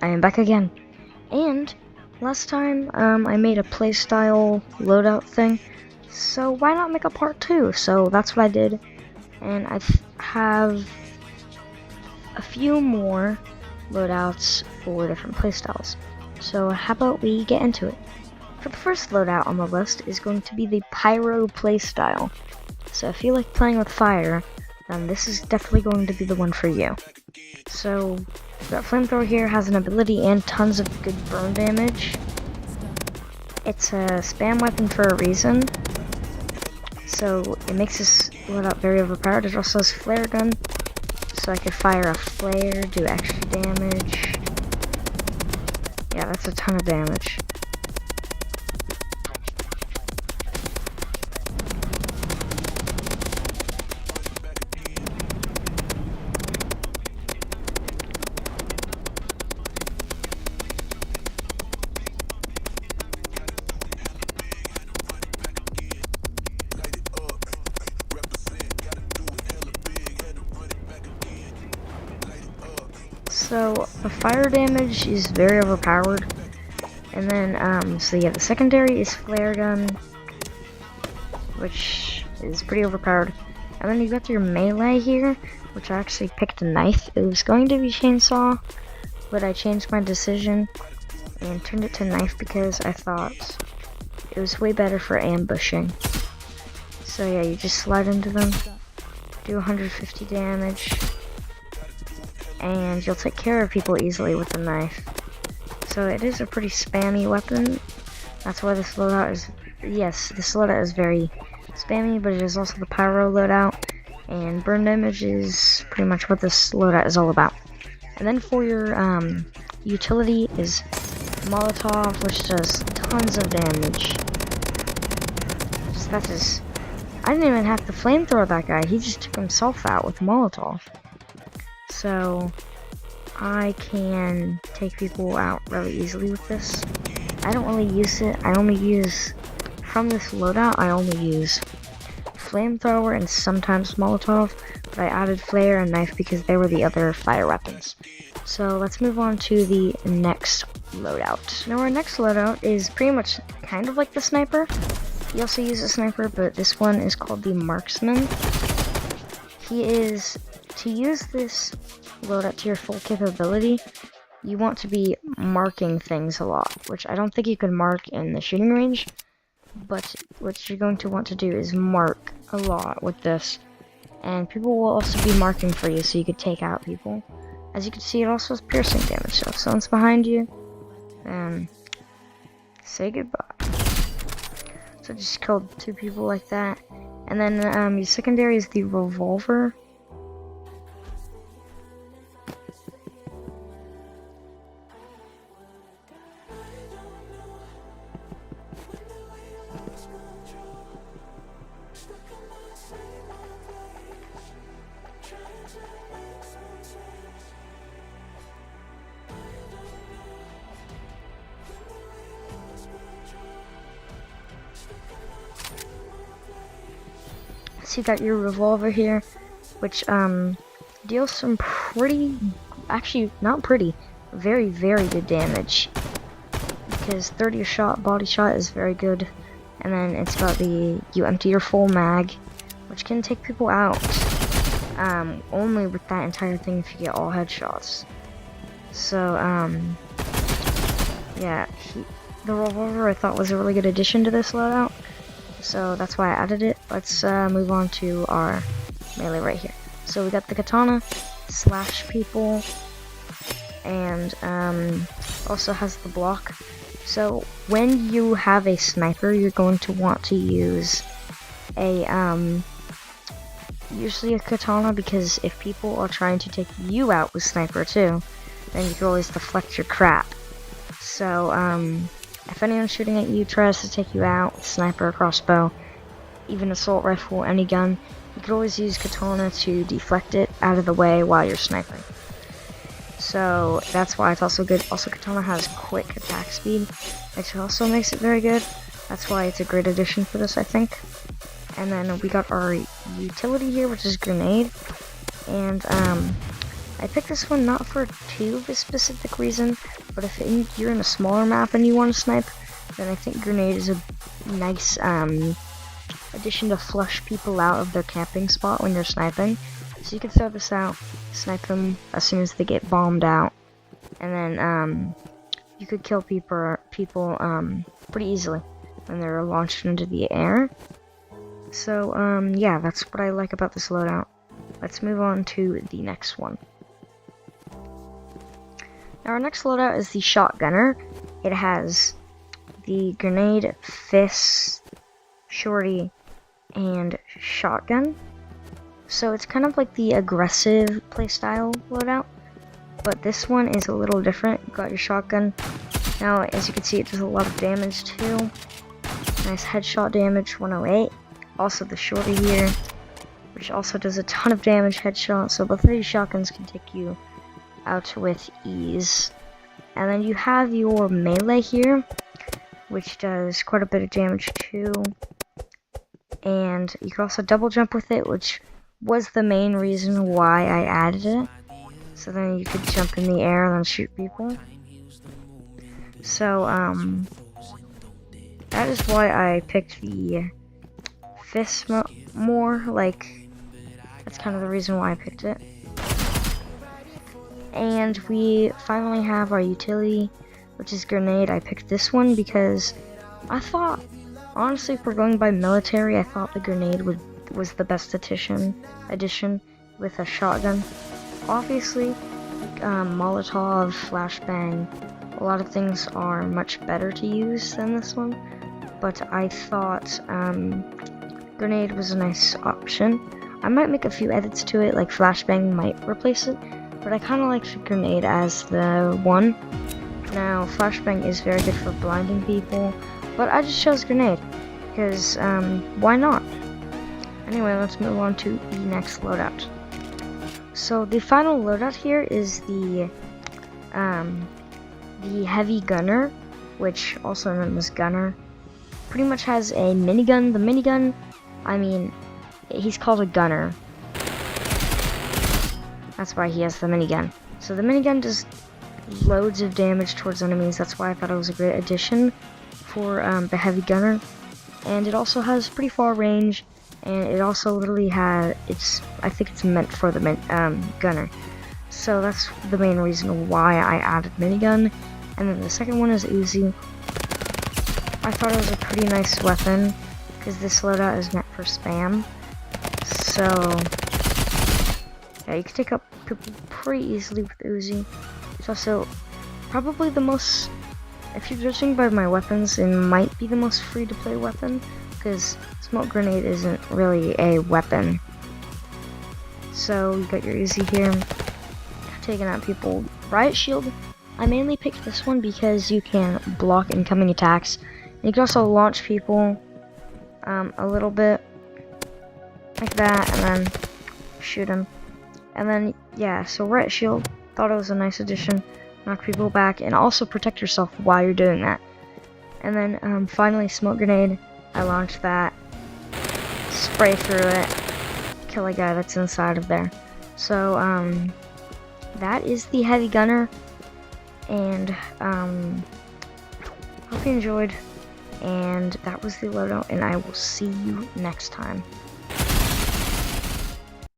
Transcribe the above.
I am back again. And last time I made a playstyle loadout thing, so why not make a part 2? So that's what I did, and I have a few more loadouts for different playstyles. So how about we get into it? For the first loadout on the list is going to be the pyro playstyle. So if you like playing with fire, then this is definitely going to be the one for you. So that flamethrower here has an ability and tons of good burn damage. It's a spam weapon for a reason, so it makes this loadout very overpowered. It also has flare gun, so I could fire a flare, do extra damage. Yeah, that's a ton of damage. So the fire damage is very overpowered, and then so yeah, the secondary is flare gun, which is pretty overpowered, and then you got your melee here, which I actually picked a knife. It was going to be chainsaw, but I changed my decision and turned it to knife because I thought it was way better for ambushing. So yeah, you just slide into them, do 150 damage. And you'll take care of people easily with the knife. So it is a pretty spammy weapon. That's why this loadout is, yes, this loadout is very spammy, but it is also the pyro loadout. And burn damage is pretty much what this loadout is all about. And then for your utility is Molotov, which does tons of damage. So that's just, I didn't even have to flamethrower that guy. He just took himself out with Molotov. So I can take people out really easily with this. I don't really use it. I only use, from this loadout, I only use flamethrower and sometimes Molotov, but I added flare and knife because they were the other fire weapons. So let's move on to the next loadout. Now our next loadout is pretty much kind of like the sniper. You also use a sniper, but this one is called the marksman. To use this loadout to your full capability, you want to be marking things a lot, which I don't think you can mark in the shooting range, but what you're going to want to do is mark a lot with this, and people will also be marking for you so you could take out people. As you can see, it also has piercing damage, so if someone's behind you, then say goodbye. So just killed 2 people like that, and then your secondary is the revolver. So you got your revolver here, which deals some pretty, actually not pretty, very good damage, because 30 shot body shot is very good. And then it's got the, you empty your full mag, which can take people out only with that entire thing if you get all headshots. So yeah, the revolver I thought was a really good addition to this loadout. So that's why I added it. Let's move on to our melee right here. So we got the katana, slash people, and also has the block. So when you have a sniper, you're going to want to use a usually a katana, because if people are trying to take you out with sniper too, then you can always deflect your crap. So if anyone's shooting at you, tries to take you out, sniper, crossbow, even assault rifle, any gun, you could always use katana to deflect it out of the way while you're sniping. So that's why it's also good. Also, katana has quick attack speed, which also makes it very good. That's why it's a great addition for this, I think. And then we got our utility here, which is grenade. And I picked this one not for too of a specific reason, but if you're in a smaller map and you want to snipe, then I think grenade is a nice addition to flush people out of their camping spot when you're sniping. So you can throw this out, snipe them as soon as they get bombed out, and then you could kill people pretty easily when they're launched into the air. So yeah, that's what I like about this loadout. Let's move on to the next one. Now our next loadout is the shotgunner. It has the grenade, fist, shorty, and shotgun. So it's kind of like the aggressive playstyle loadout, but this one is a little different. You got your shotgun. Now, as you can see, it does a lot of damage too. Nice headshot damage, 108. Also the shorty here, which also does a ton of damage headshot. So both of these shotguns can take you out with ease. And then you have your melee here, which does quite a bit of damage too. And you can also double jump with it, which was the main reason why I added it. So then you could jump in the air and then shoot people. So that is why I picked the fist more. Like, that's kind of the reason why I picked it. And we finally have our utility, which is grenade. I picked this one because I thought, honestly, if we're going by military, I thought the grenade was the best addition with a shotgun. Obviously, Molotov, flashbang, a lot of things are much better to use than this one, but I thought grenade was a nice option. I might make a few edits to it, like flashbang might replace it, but I kind of like the grenade as the one. Now, flashbang is very good for blinding people, but I just chose grenade, because why not? Anyway, let's move on to the next loadout. So the final loadout here is the heavy gunner, which also known as gunner. Pretty much has a minigun. The minigun, I mean, he's called a gunner. That's why he has the minigun. So the minigun does loads of damage towards enemies. That's why I thought it was a great addition for the heavy gunner. And it also has pretty far range. And it also literally I think it's meant for the gunner. So that's the main reason why I added minigun. And then the second one is Uzi. I thought it was a pretty nice weapon, because this loadout is meant for spam. So, yeah, you can take up people pretty easily with Uzi. It's also probably the most, if you're judging by my weapons, it might be the most free to play weapon, because smoke grenade isn't really a weapon. So you got your Uzi here, taking out people. Riot shield, I mainly picked this one because you can block incoming attacks. And you can also launch people a little bit like that, and then shoot them. And then yeah, so riot shield, thought it was a nice addition. Knock people back and also protect yourself while you're doing that. And then finally smoke grenade. I launched that, spray through it, kill a guy that's inside of there. So that is the heavy gunner, and hope you enjoyed, and that was the loadout, and I will see you next time.